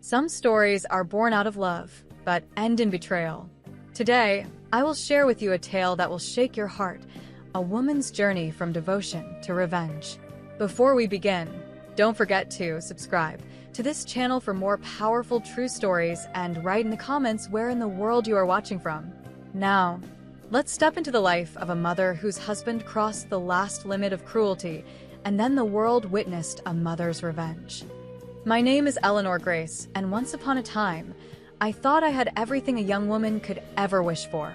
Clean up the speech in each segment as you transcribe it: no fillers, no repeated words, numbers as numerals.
Some stories are born out of love, but end in betrayal. Today, I will share with you a tale that will shake your heart, a woman's journey from devotion to revenge. Before we begin, don't forget to subscribe to this channel for more powerful true stories and write in the comments where in the world you are watching from. Now, let's step into the life of a mother whose husband crossed the last limit of cruelty, and then the world witnessed a mother's revenge. My name is Eleanor Grace, and once upon a time, I thought I had everything a young woman could ever wish for.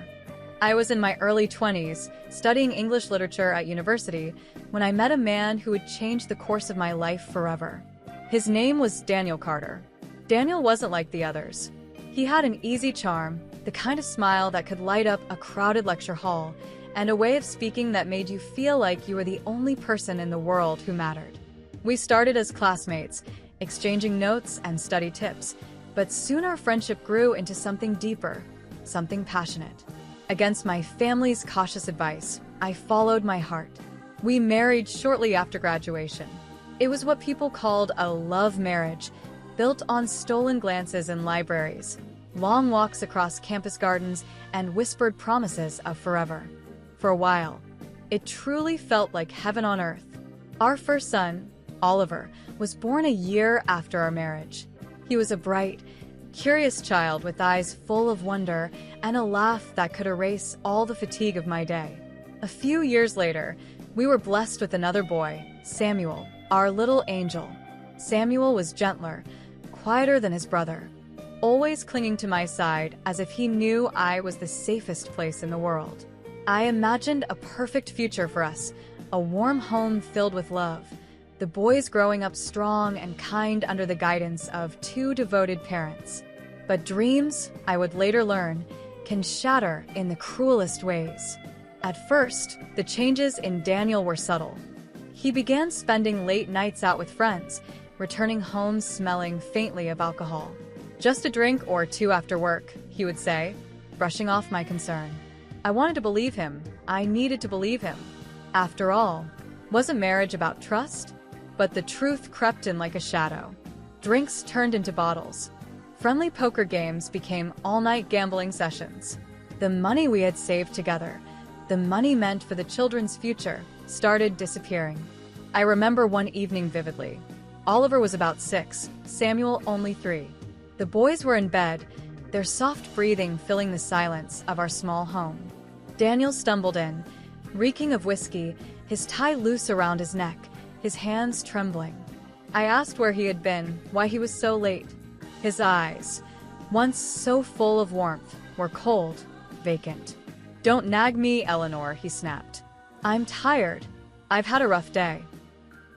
I was in my early 20s, studying English literature at university, when I met a man who would change the course of my life forever. His name was Daniel Carter. Daniel wasn't like the others. He had an easy charm, the kind of smile that could light up a crowded lecture hall, and a way of speaking that made you feel like you were the only person in the world who mattered. We started as classmates, exchanging notes and study tips, but soon our friendship grew into something deeper, something passionate. Against my family's cautious advice, I followed my heart. We married shortly after graduation. It was what people called a love marriage, built on stolen glances in libraries, long walks across campus gardens, and whispered promises of forever. For a while, it truly felt like heaven on earth. Our first son, Oliver, was born a year after our marriage. He was a bright, curious child with eyes full of wonder and a laugh that could erase all the fatigue of my day. A few years later, we were blessed with another boy, Samuel, our little angel. Samuel was gentler, quieter than his brother, always clinging to my side as if he knew I was the safest place in the world. I imagined a perfect future for us, a warm home filled with love, the boys growing up strong and kind under the guidance of two devoted parents. But dreams, I would later learn, can shatter in the cruelest ways. At first, the changes in Daniel were subtle. He began spending late nights out with friends, returning home smelling faintly of alcohol. "Just a drink or two after work," he would say, brushing off my concern. I wanted to believe him. I needed to believe him. After all, wasn't marriage about trust? But the truth crept in like a shadow. Drinks turned into bottles. Friendly poker games became all-night gambling sessions. The money we had saved together, the money meant for the children's future, started disappearing. I remember one evening vividly. Oliver was about 6, Samuel only 3. The boys were in bed, their soft breathing filling the silence of our small home. Daniel stumbled in, reeking of whiskey, his tie loose around his neck, his hands trembling. I asked where he had been, why he was so late. His eyes, once so full of warmth, were cold, vacant. "Don't nag me, Eleanor," he snapped. "I'm tired. I've had a rough day."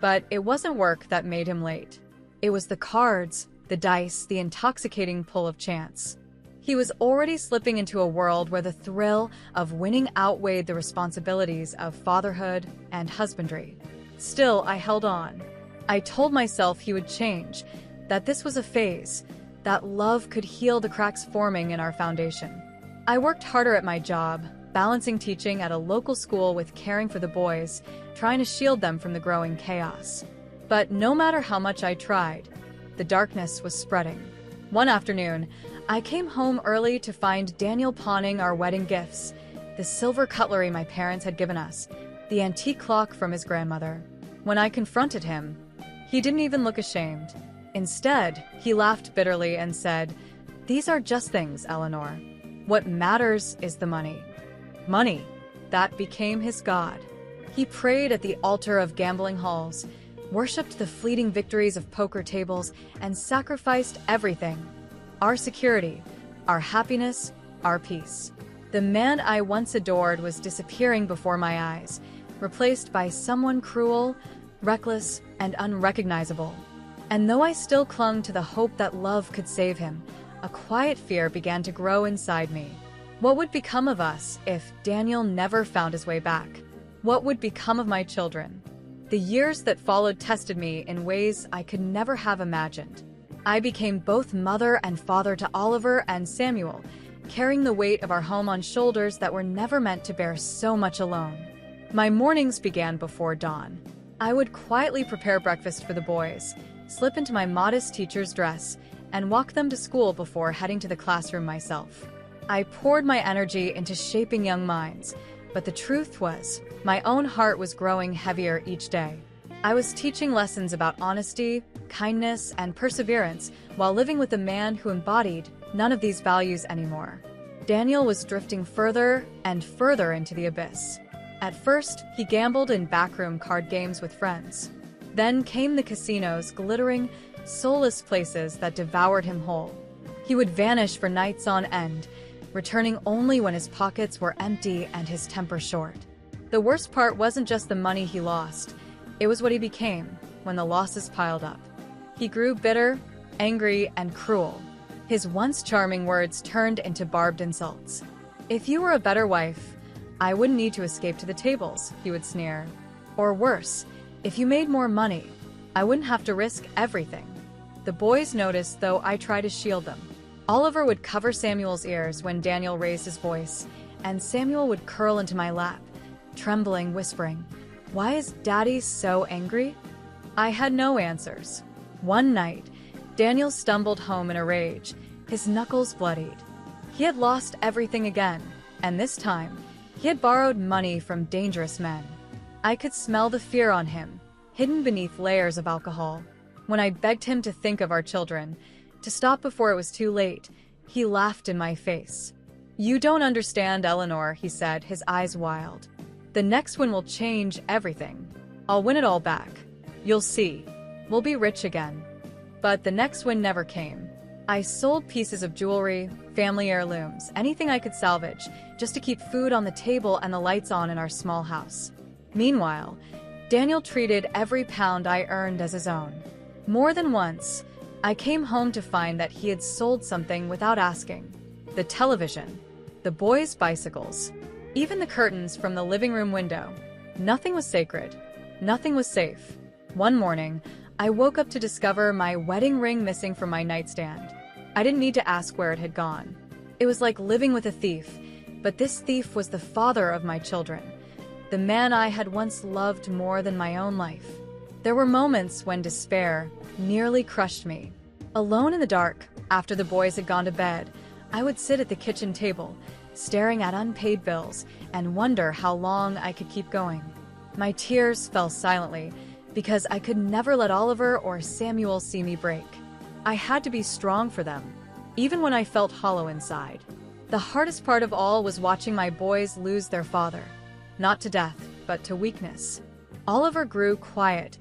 But it wasn't work that made him late. It was the cards, the dice, the intoxicating pull of chance. He was already slipping into a world where the thrill of winning outweighed the responsibilities of fatherhood and husbandry. Still, I held on. I told myself he would change, that this was a phase, that love could heal the cracks forming in our foundation. I worked harder at my job, balancing teaching at a local school with caring for the boys, trying to shield them from the growing chaos. But no matter how much I tried, the darkness was spreading. One afternoon, I came home early to find Daniel pawning our wedding gifts, the silver cutlery my parents had given us, the antique clock from his grandmother. When I confronted him, he didn't even look ashamed. Instead, he laughed bitterly and said, "These are just things, Eleanor. What matters is the money." Money. That became his god. He prayed at the altar of gambling halls, worshipped the fleeting victories of poker tables, and sacrificed everything. Our security, our happiness, our peace. The man I once adored was disappearing before my eyes, replaced by someone cruel, reckless, and unrecognizable. And though I still clung to the hope that love could save him, a quiet fear began to grow inside me. What would become of us if Daniel never found his way back? What would become of my children? The years that followed tested me in ways I could never have imagined. I became both mother and father to Oliver and Samuel, carrying the weight of our home on shoulders that were never meant to bear so much alone. My mornings began before dawn. I would quietly prepare breakfast for the boys, slip into my modest teacher's dress, and walk them to school before heading to the classroom myself. I poured my energy into shaping young minds, but the truth was, my own heart was growing heavier each day. I was teaching lessons about honesty, kindness, and perseverance while living with a man who embodied none of these values anymore. Daniel was drifting further and further into the abyss. At first, he gambled in backroom card games with friends. Then came the casinos, glittering, soulless places that devoured him whole. He would vanish for nights on end, returning only when his pockets were empty and his temper short. The worst part wasn't just the money he lost, it was what he became when the losses piled up. He grew bitter, angry, and cruel. His once charming words turned into barbed insults. "If you were a better wife, I wouldn't need to escape to the tables," he would sneer. Or worse, "If you made more money, I wouldn't have to risk everything." The boys noticed, though I tried to shield them. Oliver would cover Samuel's ears when Daniel raised his voice, and Samuel would curl into my lap, trembling, whispering, "Why is Daddy so angry?" I had no answers. One night, Daniel stumbled home in a rage, his knuckles bloodied. He had lost everything again, and this time, he had borrowed money from dangerous men. I could smell the fear on him, hidden beneath layers of alcohol. When I begged him to think of our children, to stop before it was too late, he laughed in my face. "You don't understand, Eleanor," he said, his eyes wild. "The next one will change everything. I'll win it all back. You'll see. We'll be rich again." But the next one never came. I sold pieces of jewelry, family heirlooms, anything I could salvage, just to keep food on the table and the lights on in our small house. Meanwhile, Daniel treated every pound I earned as his own. More than once, I came home to find that he had sold something without asking. The television, the boys' bicycles, even the curtains from the living room window. Nothing was sacred. Nothing was safe. One morning, I woke up to discover my wedding ring missing from my nightstand. I didn't need to ask where it had gone. It was like living with a thief, but this thief was the father of my children, the man I had once loved more than my own life. There were moments when despair nearly crushed me. Alone in the dark, after the boys had gone to bed, I would sit at the kitchen table, staring at unpaid bills, and wonder how long I could keep going. My tears fell silently, because I could never let Oliver or Samuel see me break. I had to be strong for them, even when I felt hollow inside. The hardest part of all was watching my boys lose their father. Not to death, but to weakness. Oliver grew quiet,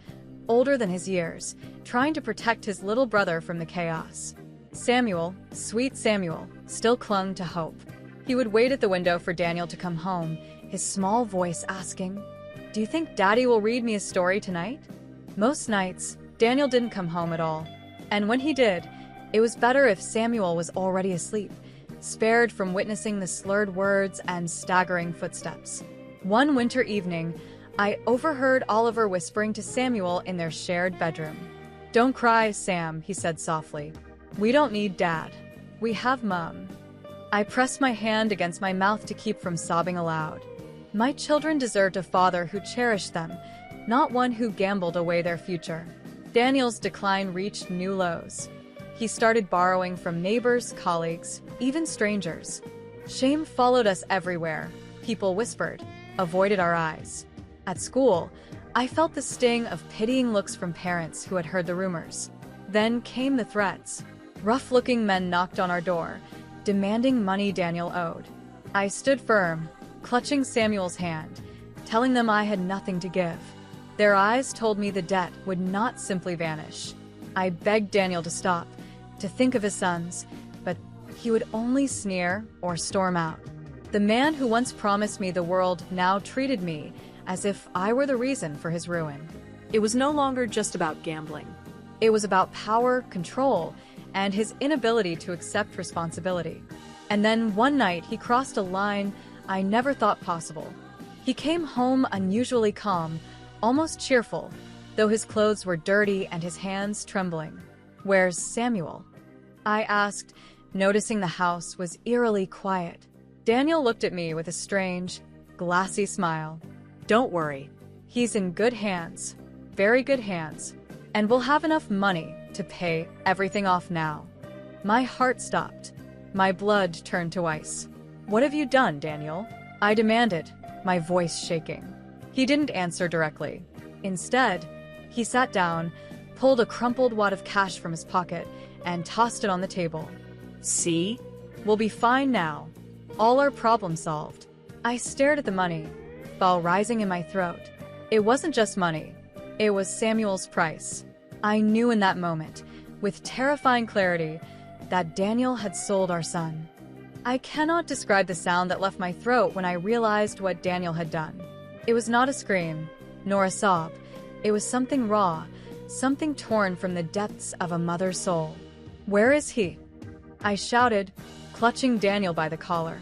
older than his years, trying to protect his little brother from the chaos. Samuel, sweet Samuel, still clung to hope. He would wait at the window for Daniel to come home, his small voice asking, "Do you think Daddy will read me a story tonight?" Most nights, Daniel didn't come home at all. And when he did, it was better if Samuel was already asleep, spared from witnessing the slurred words and staggering footsteps. One winter evening, I overheard Oliver whispering to Samuel in their shared bedroom. "Don't cry, Sam," he said softly. "We don't need Dad. We have Mom." I pressed my hand against my mouth to keep from sobbing aloud. My children deserved a father who cherished them, not one who gambled away their future. Daniel's decline reached new lows. He started borrowing from neighbors, colleagues, even strangers. Shame followed us everywhere. People whispered, avoided our eyes. At school, I felt the sting of pitying looks from parents who had heard the rumors. Then came the threats. Rough-looking men knocked on our door, demanding money Daniel owed. I stood firm, clutching Samuel's hand, telling them I had nothing to give. Their eyes told me the debt would not simply vanish. I begged Daniel to stop, to think of his sons, but he would only sneer or storm out. The man who once promised me the world now treated me as if I were the reason for his ruin. It was no longer just about gambling. It was about power, control, and his inability to accept responsibility. And then one night he crossed a line I never thought possible. He came home unusually calm, almost cheerful, though his clothes were dirty and his hands trembling. "Where's Samuel?" I asked, noticing the house was eerily quiet. Daniel looked at me with a strange, glassy smile. "Don't worry. He's in good hands, very good hands, and we'll have enough money to pay everything off now." My heart stopped. My blood turned to ice. "What have you done, Daniel?" I demanded, my voice shaking. He didn't answer directly. Instead, he sat down, pulled a crumpled wad of cash from his pocket, and tossed it on the table. See? "We'll be fine now. All our problems solved." I stared at the money, ball rising in my throat. It wasn't just money. It was Samuel's price. I knew in that moment, with terrifying clarity, that Daniel had sold our son. I cannot describe the sound that left my throat when I realized what Daniel had done. It was not a scream, nor a sob. It was something raw, something torn from the depths of a mother's soul. "Where is he?" I shouted, clutching Daniel by the collar.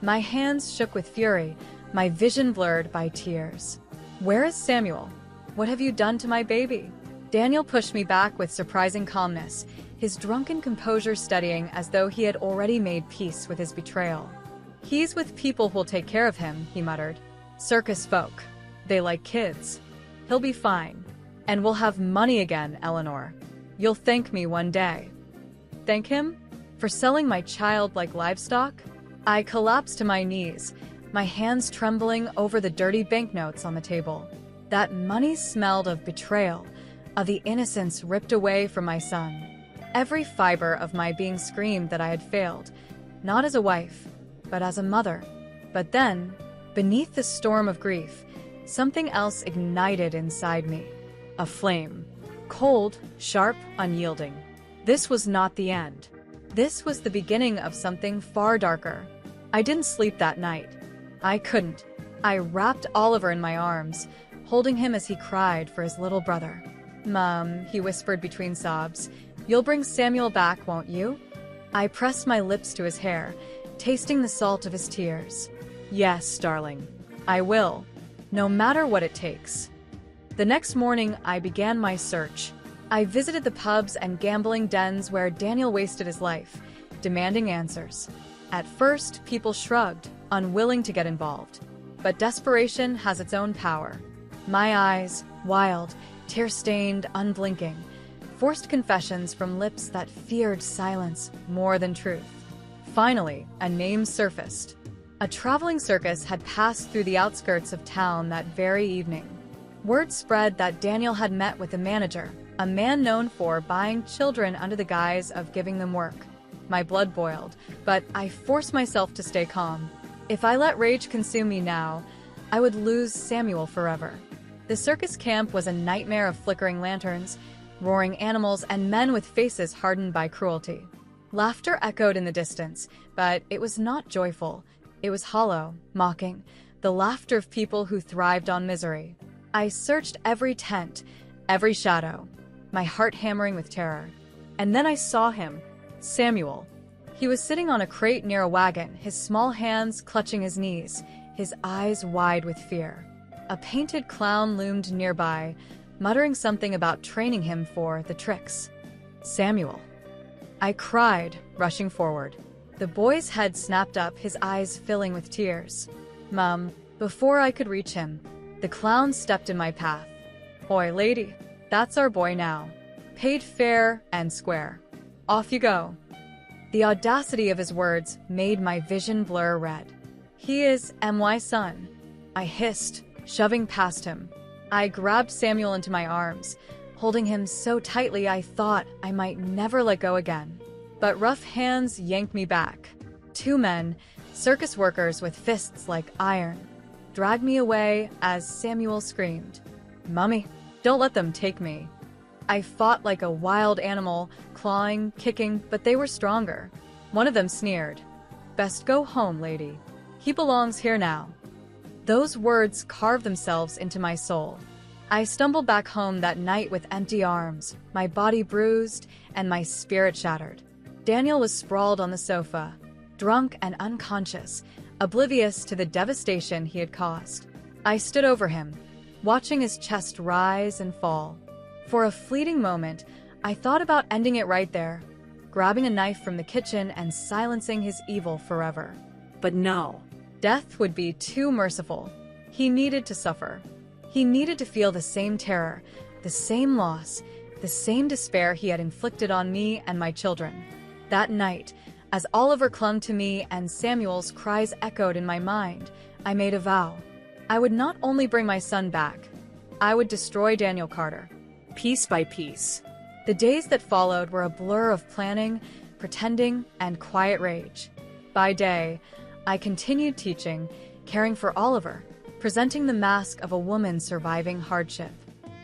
My hands shook with fury, my vision blurred by tears. "Where is Samuel? What have you done to my baby?" Daniel pushed me back with surprising calmness, his drunken composure steadying as though he had already made peace with his betrayal. "He's with people who'll take care of him," he muttered. "Circus folk. They like kids. He'll be fine. And we'll have money again, Eleanor. You'll thank me one day." Thank him? For selling my child like livestock? I collapsed to my knees, my hands trembling over the dirty banknotes on the table. That money smelled of betrayal, of the innocence ripped away from my son. Every fiber of my being screamed that I had failed, not as a wife, but as a mother. But then, beneath the storm of grief, something else ignited inside me. A flame. Cold, sharp, unyielding. This was not the end. This was the beginning of something far darker. I didn't sleep that night. I couldn't. I wrapped Oliver in my arms, holding him as he cried for his little brother. "Mom," he whispered between sobs, "you'll bring Samuel back, won't you?" I pressed my lips to his hair, tasting the salt of his tears. "Yes, darling. I will. No matter what it takes." The next morning, I began my search. I visited the pubs and gambling dens where Daniel wasted his life, demanding answers. At first, people shrugged, unwilling to get involved. But desperation has its own power. My eyes, wild, tear-stained, unblinking, forced confessions from lips that feared silence more than truth. Finally, a name surfaced. A traveling circus had passed through the outskirts of town that very evening. Word spread that Daniel had met with the manager, a man known for buying children under the guise of giving them work. My blood boiled, but I forced myself to stay calm. If I let rage consume me now, I would lose Samuel forever. The circus camp was a nightmare of flickering lanterns, roaring animals, and men with faces hardened by cruelty. Laughter echoed in the distance, but it was not joyful. It was hollow, mocking, the laughter of people who thrived on misery. I searched every tent, every shadow, my heart hammering with terror. And then I saw him, Samuel. He was sitting on a crate near a wagon, his small hands clutching his knees, his eyes wide with fear. A painted clown loomed nearby, muttering something about training him for the tricks. "Samuel." I cried, rushing forward. The boy's head snapped up, his eyes filling with tears. "Mum," before I could reach him, the clown stepped in my path. "Oi, lady, that's our boy now. Paid fair and square. Off you go." The audacity of his words made my vision blur red. "He is my son," I hissed, shoving past him. I grabbed Samuel into my arms, holding him so tightly I thought I might never let go again. But rough hands yanked me back. Two men, circus workers with fists like iron, dragged me away as Samuel screamed, "Mummy, don't let them take me." I fought like a wild animal, clawing, kicking, but they were stronger. One of them sneered, "Best go home, lady. He belongs here now." Those words carved themselves into my soul. I stumbled back home that night with empty arms, my body bruised and my spirit shattered. Daniel was sprawled on the sofa, drunk and unconscious, oblivious to the devastation he had caused. I stood over him, watching his chest rise and fall. For a fleeting moment, I thought about ending it right there, grabbing a knife from the kitchen and silencing his evil forever. But no. Death would be too merciful. He needed to suffer. He needed to feel the same terror, the same loss, the same despair he had inflicted on me and my children. That night, as Oliver clung to me and Samuel's cries echoed in my mind, I made a vow. I would not only bring my son back, I would destroy Daniel Carter. Piece by piece. The days that followed were a blur of planning, pretending, and quiet rage. By day, I continued teaching, caring for Oliver, presenting the mask of a woman surviving hardship.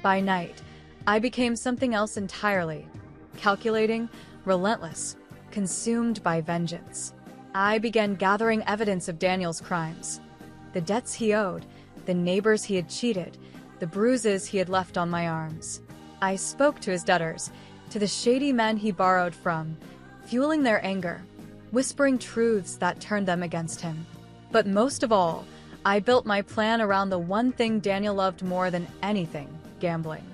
By night, I became something else entirely, calculating, relentless, consumed by vengeance. I began gathering evidence of Daniel's crimes. The debts he owed, the neighbors he had cheated, the bruises he had left on my arms. I spoke to his debtors, to the shady men he borrowed from, fueling their anger, whispering truths that turned them against him. But most of all, I built my plan around the one thing Daniel loved more than anything: gambling.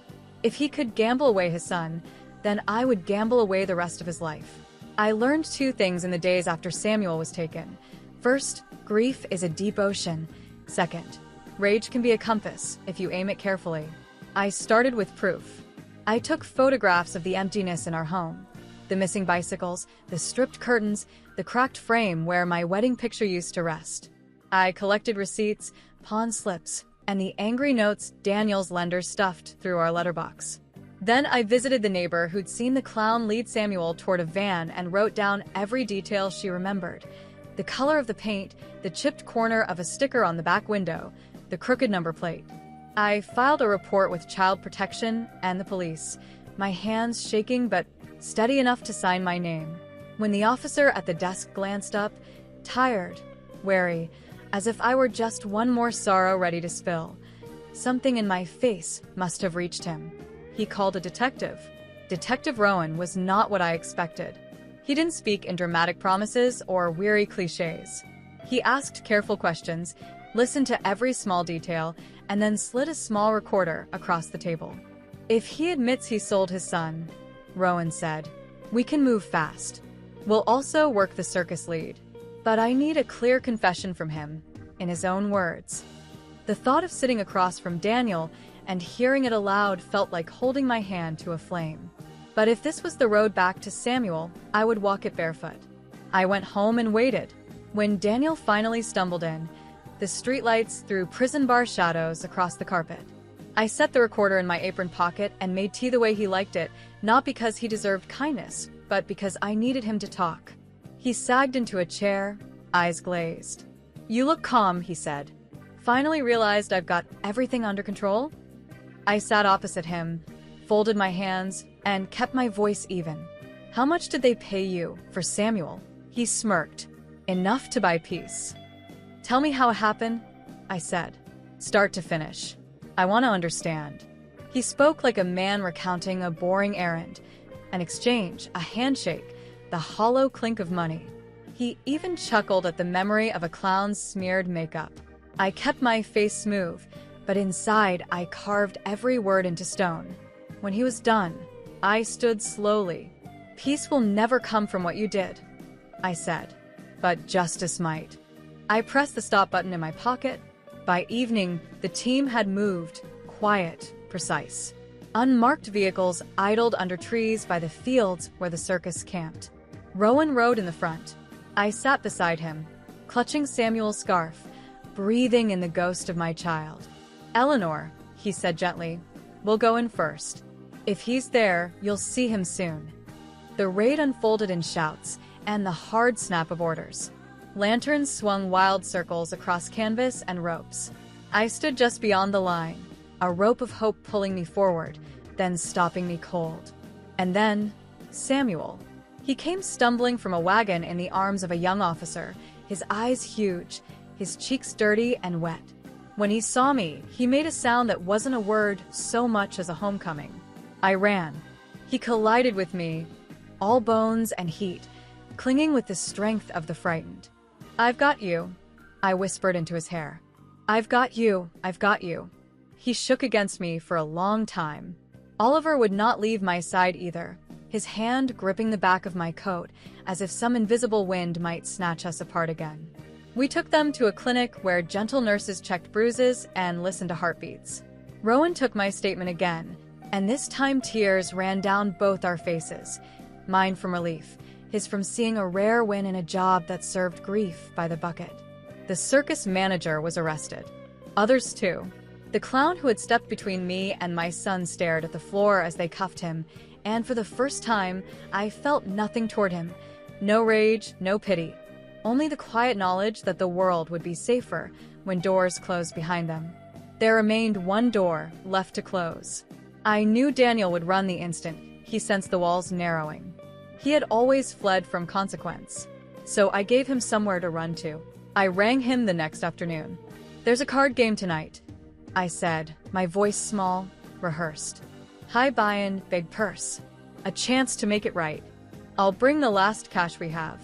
If he could gamble away his son, then I would gamble away the rest of his life. I learned two things in the days after Samuel was taken. First, grief is a deep ocean. Second, rage can be a compass if you aim it carefully. I started with proof. I took photographs of the emptiness in our home. The missing bicycles, the stripped curtains, the cracked frame where my wedding picture used to rest. I collected receipts, pawn slips, and the angry notes Daniel's lender stuffed through our letterbox. Then I visited the neighbor who'd seen the clown lead Samuel toward a van and wrote down every detail she remembered. The color of the paint, the chipped corner of a sticker on the back window, the crooked number plate. I filed a report with Child Protection and the police, my hands shaking but steady enough to sign my name. When the officer at the desk glanced up, tired, wary, as if I were just one more sorrow ready to spill, something in my face must have reached him. He called a detective. Detective Rowan was not what I expected. He didn't speak in dramatic promises or weary cliches. He asked careful questions, listened to every small detail, and then slid a small recorder across the table. If he admits he sold his son, Rowan said, we can move fast. We'll also work the circus lead. But I need a clear confession from him, in his own words. The thought of sitting across from Daniel and hearing it aloud felt like holding my hand to a flame. But if this was the road back to Samuel, I would walk it barefoot. I went home and waited. When Daniel finally stumbled in, the streetlights threw prison bar shadows across the carpet. I set the recorder in my apron pocket and made tea the way he liked it, not because he deserved kindness, but because I needed him to talk. He sagged into a chair, eyes glazed. You look calm, he said. Finally realized I've got everything under control? I sat opposite him, folded my hands, and kept my voice even. How much did they pay you for Samuel? He smirked. Enough to buy peace. Tell me how it happened, I said. Start to finish. I want to understand. He spoke like a man recounting a boring errand, an exchange, a handshake, the hollow clink of money. He even chuckled at the memory of a clown's smeared makeup. I kept my face smooth, but inside I carved every word into stone. When he was done, I stood slowly. Peace will never come from what you did, I said, but justice might. I pressed the stop button in my pocket. By evening, the team had moved, quiet, precise. Unmarked vehicles idled under trees by the fields where the circus camped. Rowan rode in the front. I sat beside him, clutching Samuel's scarf, breathing in the ghost of my child. Eleanor, he said gently, will go in first. If he's there, you'll see him soon. The raid unfolded in shouts and the hard snap of orders. Lanterns swung wild circles across canvas and ropes. I stood just beyond the line, a rope of hope pulling me forward, then stopping me cold. And then, Samuel. He came stumbling from a wagon in the arms of a young officer, his eyes huge, his cheeks dirty and wet. When he saw me, he made a sound that wasn't a word so much as a homecoming. I ran. He collided with me, all bones and heat, clinging with the strength of the frightened. I've got you, I whispered into his hair. I've got you, I've got you. He shook against me for a long time. Oliver would not leave my side either, his hand gripping the back of my coat, as if some invisible wind might snatch us apart again. We took them to a clinic where gentle nurses checked bruises and listened to heartbeats. Rowan took my statement again, and this time tears ran down both our faces, mine from relief, his from seeing a rare win in a job that served grief by the bucket. The circus manager was arrested. Others too. The clown who had stepped between me and my son stared at the floor as they cuffed him, and for the first time, I felt nothing toward him. No rage, no pity. Only the quiet knowledge that the world would be safer when doors closed behind them. There remained one door left to close. I knew Daniel would run the instant he sensed the walls narrowing. He had always fled from consequence, so I gave him somewhere to run to. I rang him the next afternoon. "There's a card game tonight," I said, my voice small, rehearsed. "High buy-in, big purse. A chance to make it right. I'll bring the last cash we have.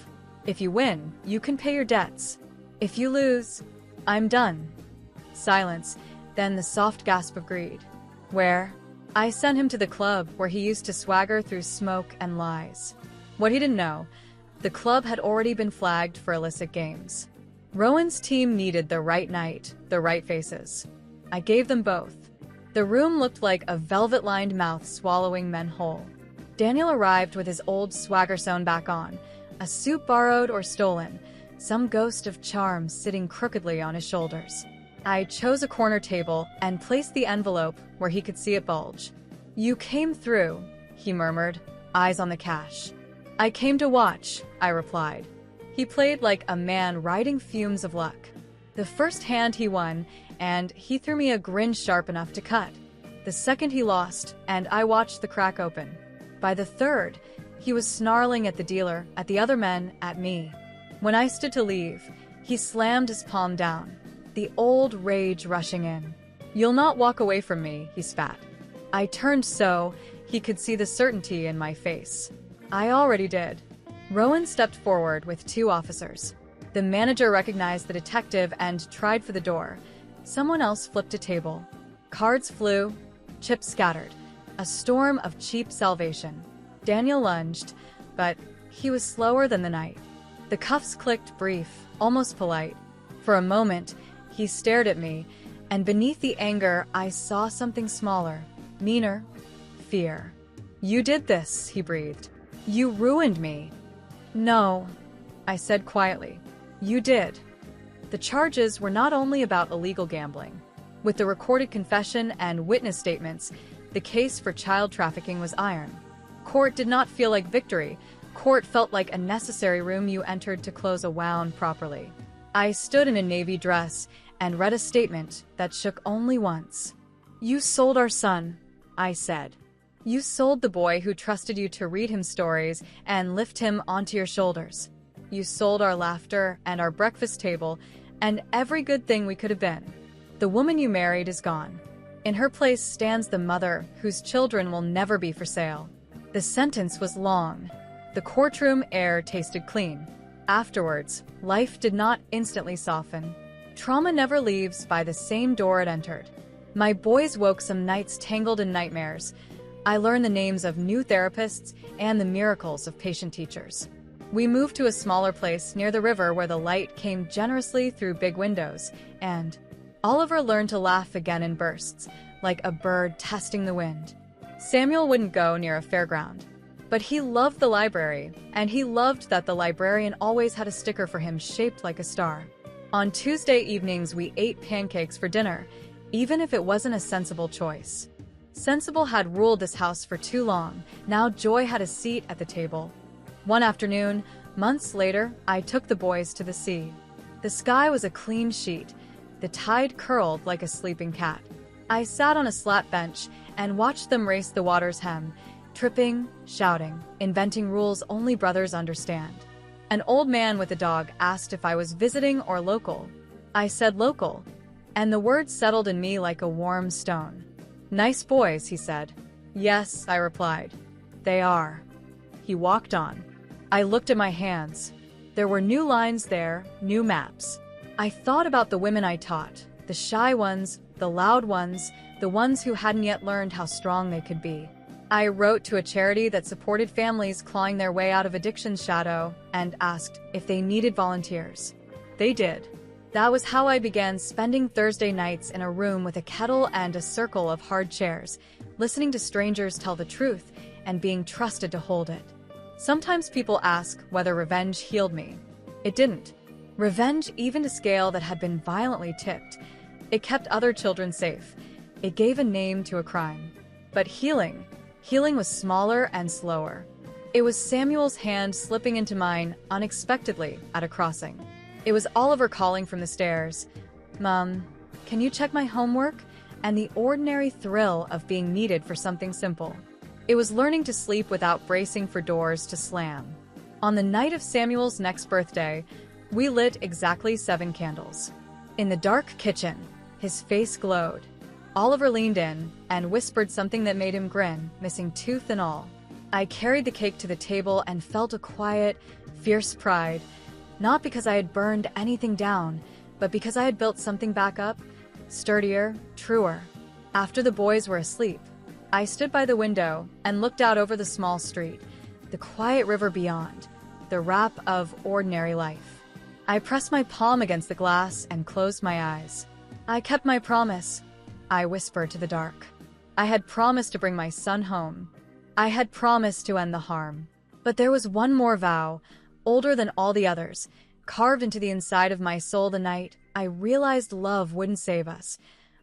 If you win, you can pay your debts. If you lose, I'm done." Silence, then the soft gasp of greed. "Where?" I sent him to the club where he used to swagger through smoke and lies. What he didn't know, the club had already been flagged for illicit games. Rowan's team needed the right night, the right faces. I gave them both. The room looked like a velvet-lined mouth swallowing men whole. Daniel arrived with his old swagger sewn back on, a suit borrowed or stolen, some ghost of charm sitting crookedly on his shoulders. I chose a corner table and placed the envelope where he could see it bulge. "You came through," he murmured, eyes on the cash. "I came to watch," I replied. He played like a man riding fumes of luck. The first hand he won, and he threw me a grin sharp enough to cut. The second he lost, and I watched the crack open. By the third, he was snarling at the dealer, at the other men, at me. When I stood to leave, he slammed his palm down, the old rage rushing in. "You'll not walk away from me," he spat. I turned so he could see the certainty in my face. I already did. Rowan stepped forward with two officers. The manager recognized the detective and tried for the door. Someone else flipped a table. Cards flew, chips scattered. A storm of cheap salvation. Daniel lunged, but he was slower than the night. The cuffs clicked brief, almost polite. For a moment, he stared at me, and beneath the anger, I saw something smaller, meaner, fear. "You did this," he breathed. "You ruined me." "No," I said quietly. "You did." The charges were not only about illegal gambling. With the recorded confession and witness statements, the case for child trafficking was iron. Court did not feel like victory. Court felt like a necessary room you entered to close a wound properly. I stood in a navy dress and read a statement that shook only once. "You sold our son," I said. "You sold the boy who trusted you to read him stories and lift him onto your shoulders. You sold our laughter and our breakfast table and every good thing we could have been. The woman you married is gone. In her place stands the mother whose children will never be for sale." The sentence was long. The courtroom air tasted clean. Afterwards, life did not instantly soften. Trauma never leaves by the same door it entered. My boys woke some nights tangled in nightmares. I learned the names of new therapists and the miracles of patient teachers. We moved to a smaller place near the river where the light came generously through big windows, and Oliver learned to laugh again in bursts, like a bird testing the wind. Samuel wouldn't go near a fairground. But he loved the library, and he loved that the librarian always had a sticker for him shaped like a star. On Tuesday evenings, we ate pancakes for dinner, even if it wasn't a sensible choice. Sensible had ruled this house for too long. Now Joy had a seat at the table. One afternoon, months later, I took the boys to the sea. The sky was a clean sheet. The tide curled like a sleeping cat. I sat on a slat bench and watched them race the water's hem, tripping, shouting, inventing rules only brothers understand. An old man with a dog asked if I was visiting or local. I said local, and the word settled in me like a warm stone. "Nice boys," he said. "Yes," I replied. "They are." He walked on. I looked at my hands. There were new lines there, new maps. I thought about the women I taught, the shy ones, the loud ones, the ones who hadn't yet learned how strong they could be. I wrote to a charity that supported families clawing their way out of addiction's shadow and asked if they needed volunteers. They did. That was how I began spending Thursday nights in a room with a kettle and a circle of hard chairs, listening to strangers tell the truth and being trusted to hold it. Sometimes people ask whether revenge healed me. It didn't. Revenge evened a scale that had been violently tipped. It kept other children safe. It gave a name to a crime. But healing was smaller and slower. It was Samuel's hand slipping into mine unexpectedly at a crossing. It was Oliver calling from the stairs, "Mom, can you check my homework?" And the ordinary thrill of being needed for something simple. It was learning to sleep without bracing for doors to slam. On the night of Samuel's next birthday, we lit exactly 7 candles. In the dark kitchen, his face glowed. Oliver leaned in and whispered something that made him grin, missing tooth and all. I carried the cake to the table and felt a quiet, fierce pride, not because I had burned anything down, but because I had built something back up, sturdier, truer. After the boys were asleep, I stood by the window and looked out over the small street, the quiet river beyond, the wrap of ordinary life. I pressed my palm against the glass and closed my eyes. I kept my promise, I whispered to the dark. I had promised to bring my son home. I had promised to end the harm. But there was one more vow, older than all the others, carved into the inside of my soul the night I realized love wouldn't save us.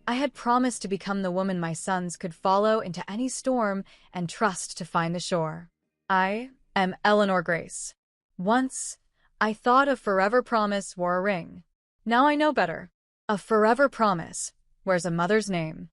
I had promised to become the woman my sons could follow into any storm and trust to find the shore. I am Eleanor Grace. Once, I thought a forever promise wore a ring. Now I know better. A forever promise wears a mother's name.